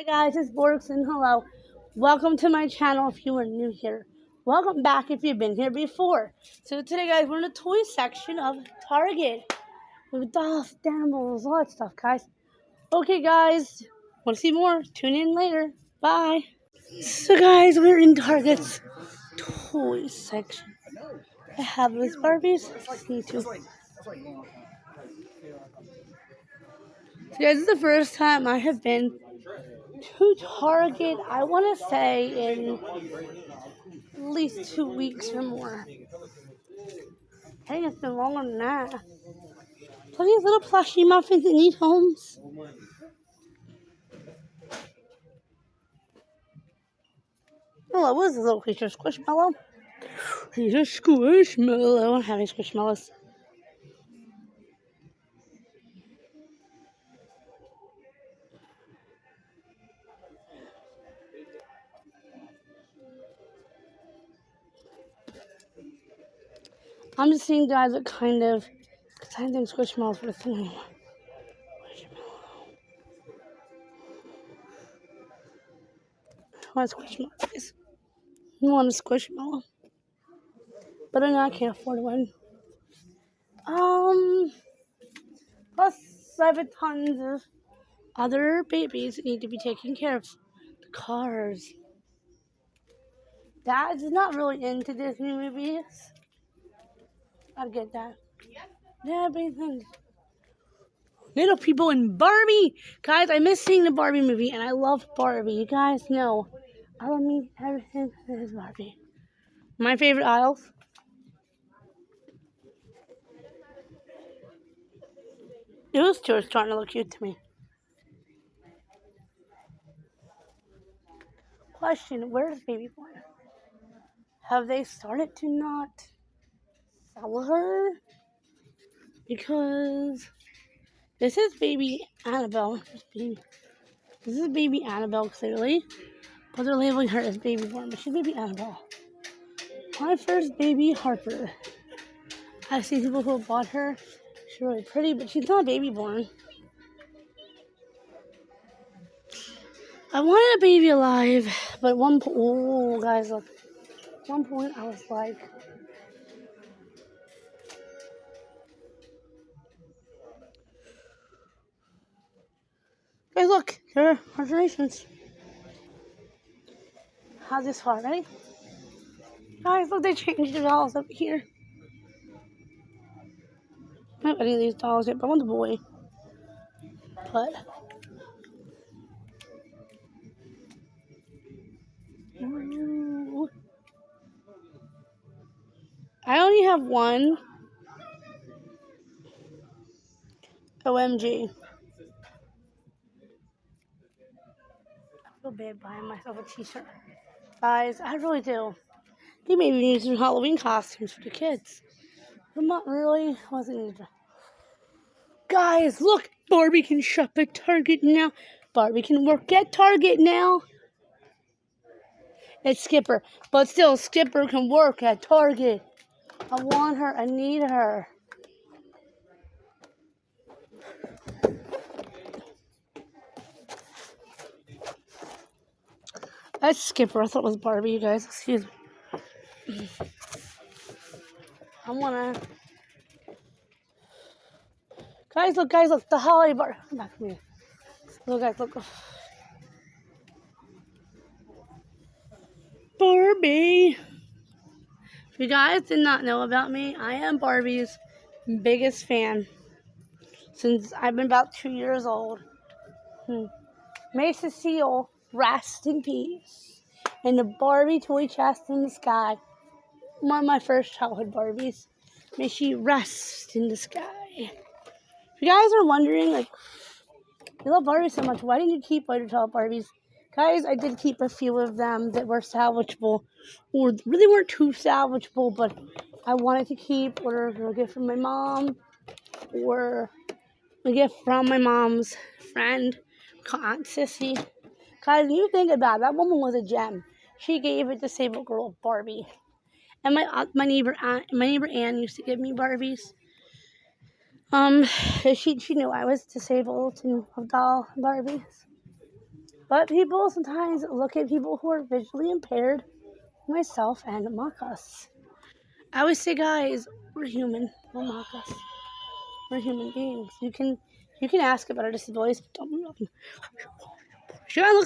Hey guys, it's Borks and hello. Welcome to my channel if you are new here. Welcome back if you've been here before. So today guys, we're in the toy section of Target. With dolls, animals, all that stuff, guys. Okay guys, want to see more? Tune in later. Bye. So guys, we're in Target's toy section. I have these Barbies. Me too. So guys, this is the first time I have been to Target, I want to say in at least 2 weeks or more. I think it's been longer than that. Look at these little plushy muffins that need homes. Oh, what is this little creature? Squishmallow? He's a squishmallow. I don't have any squishmallows. I'm just seeing guys what kind of, because I think squishmallows for the thing. I want a squishmallow, guys. I want a squishmallow. But I know I can't afford one. Plus 7 tons of other babies that need to be taken care of. The cars. Dad's not really into Disney movies. I get that. Yeah, everything. Little people in Barbie. Guys, I miss seeing the Barbie movie, and I love Barbie. You guys know. I love me everything that is Barbie. My favorite aisles. Those two are starting to look cute to me. Question, where's Baby Born? Have they started to not sell her? Because this is Baby Annabelle. This is Baby Annabelle, clearly. But they're labeling her as Baby Born, but she's Baby Annabelle. My first baby, Harper. I see people who have bought her. She's really pretty, but she's not Baby Born. I wanted a baby alive, but at one point, oh guys, look. At one point, I was like, guys, look, here are donations. How's this far, ready? Guys, look, they changed the dolls up here. I don't have any of these dolls yet, but I want the boy. But ooh, I only have one. OMG. I feel bad buying myself a t-shirt. Guys, I really do. They maybe need some Halloween costumes for the kids. But not really. Wasn't needed. Guys, look! Barbie can shop at Target now. Barbie can work at Target now. It's Skipper. But still, Skipper can work at Target. I want her. I need her. That's Skipper. I thought it was Barbie, you guys. Excuse me. I want to... Guys, look. The holiday bar. Come back to me. Look, guys, look. Barbie. If you guys did not know about me, I am Barbie's biggest fan since I've been about 2 years old. May Cecile rest in peace. And the Barbie toy chest in the sky. One of my first childhood Barbies. May she rest in the sky. If you guys are wondering, like, you love Barbie so much, why didn't you keep all your child Barbies? Guys, I did keep a few of them that were salvageable, or really weren't too salvageable, but I wanted to keep, or a gift from my mom, or a gift from my mom's friend, Aunt Sissy. Guys, you think about it, that woman was a gem. She gave a disabled girl Barbie. And my neighbor Ann used to give me Barbies. She knew I was disabled and of doll Barbies. But people sometimes look at people who are visually impaired, myself, and mock us. I always say, guys, we're human. Don't mock us. We're human beings. You can ask about our disabilities, but don't mock them. She kind of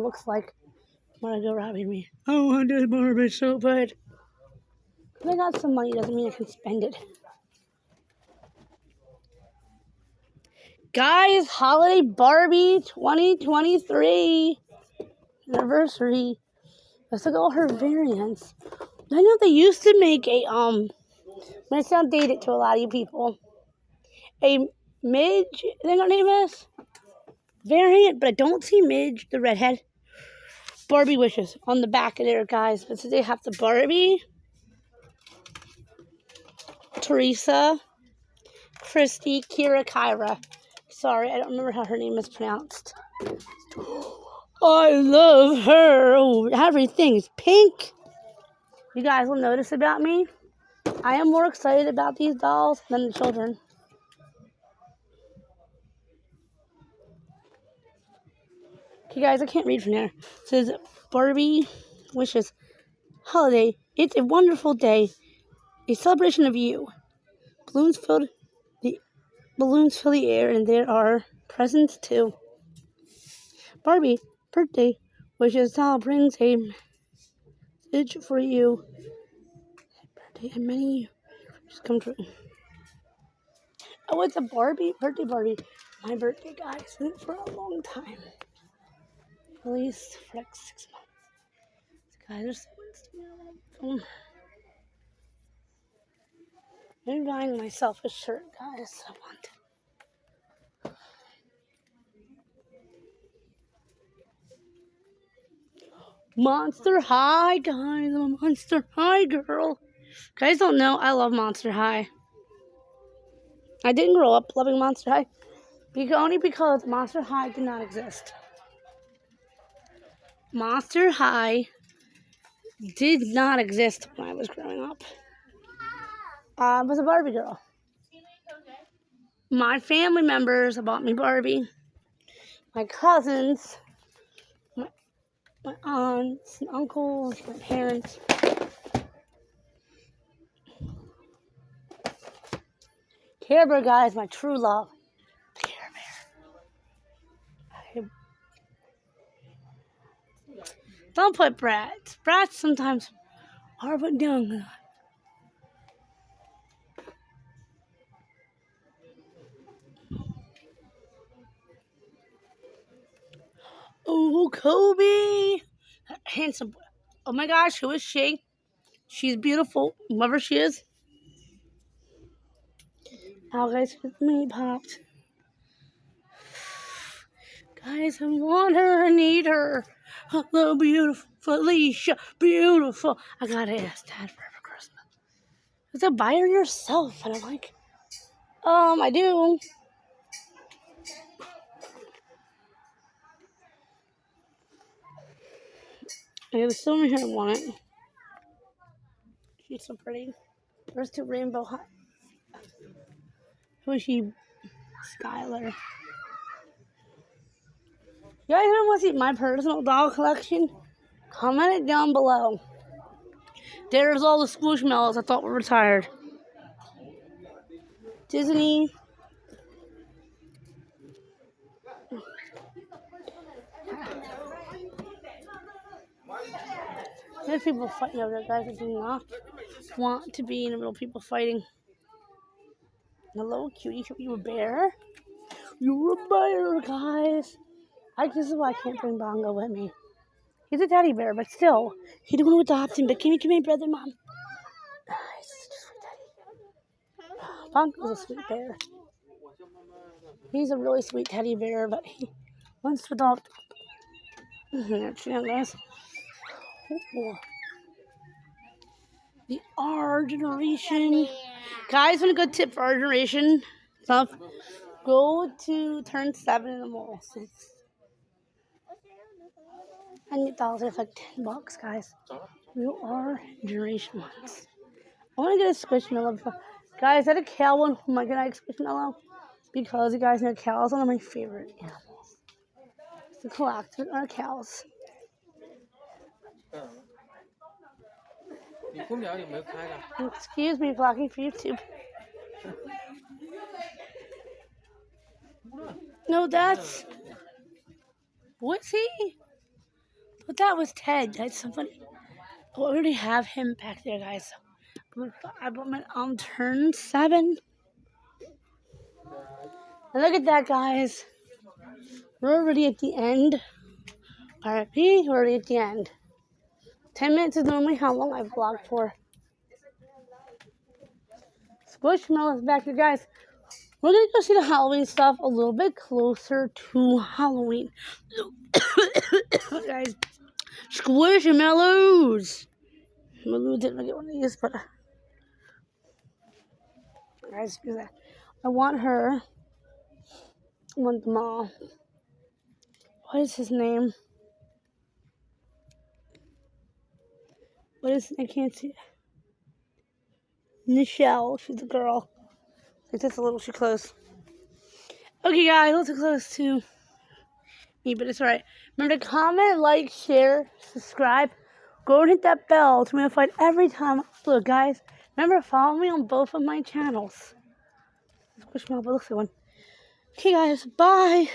looks like Margot Robbie to me. I want this Barbie so bad. If I got some money doesn't mean I can spend it. Guys, Holiday Barbie 2023 anniversary. Let's look at all her variants. I know they used to make a I'm gonna sound dated to a lot of you people. A Midge, I think her name is variant, but I don't see Midge, the redhead. Barbie wishes on the back of there, guys. But today they have the Barbie, Teresa, Christy, Kira, Kyra. Sorry, I don't remember how her name is pronounced. I love her. Oh, everything is pink. You guys will notice about me, I am more excited about these dolls than the children. Okay, guys, I can't read from there. It says, Barbie wishes. Holiday. It's a wonderful day. A celebration of you. Balloons fill the air, and there are presents too. Barbie, birthday wishes. Doll brings a message for you. Birthday and many just come true. Oh, it's a birthday Barbie. My birthday, guys. It's been for a long time. At least for like 6 months. Guys, there's so much to I'm buying myself a shirt, guys. I want. Monster High, guys. I'm a Monster High girl. Guys don't know I love Monster High. I didn't grow up loving Monster High only because Monster High did not exist. Monster High did not exist when I was growing up. I was a Barbie girl. My family members bought me Barbie. My cousins, my aunts and uncles, my parents. Care Bear, guys, my true love. Care Bear. Don't put Bratz. Bratz sometimes are put down. Oh, Kobe. Handsome boy. Oh my gosh, who is she? She's beautiful, whoever she is. Oh, guys, me popped. Guys, I want her, I need her. Hello, beautiful Felicia, beautiful. I gotta ask Dad for Christmas. You have to buy her yourself. And I'm like, I do. I have so many here I want it. She's so pretty. There's two rainbow hot. Who is she? Skylar. You guys want to see my personal doll collection? Comment it down below. There's all the Squishmallows I thought were retired. Disney. There's people fighting over there, guys. I do not want to be in the middle of people fighting. Hello, cutie. You a bear? You're a bear, guys. This is why I can't bring Bongo with me. He's a teddy bear, but still, he didn't want to adopt him. But come here, brother, mom. He's such a sweet teddy. Bongo's a sweet bear. He's a really sweet teddy bear, but he wants to adopt. Guys. The our generation. Guys, want a good tip for our generation stuff? Go to turn 7 in the mall. $100 is like $10, guys. You are generation ones. I want to get a Squishmallow. Guys, is that a Kale one? Oh my god, I Squishmallow. because you guys know cows are one of my favorite animals to collect are cows. 你空调有没有开的？ Excuse me, vlogging for YouTube. No, that's... What's he? But that was Ted. That's somebody. We already have him back there, guys. I bought my turn 7. And look at that, guys. We're already at the end. RIP, we're already at the end. 10 minutes is normally how long I've vlogged for. Squishmallows back here, guys. We're going to go see the Halloween stuff a little bit closer to Halloween. Guys, Squishmallows. Maybe didn't get one of these, but... Guys, I want her. I want them all. What is his name? I can't see it. Nichelle, she's a girl. I think that's a little too close. Okay, guys, a little too close to me, but it's alright. Remember to comment, like, share, subscribe. Go and hit that bell to be notified every time I upload, guys. Remember, follow me on both of my channels. Squishmallow, but looks like one. Okay, guys, bye.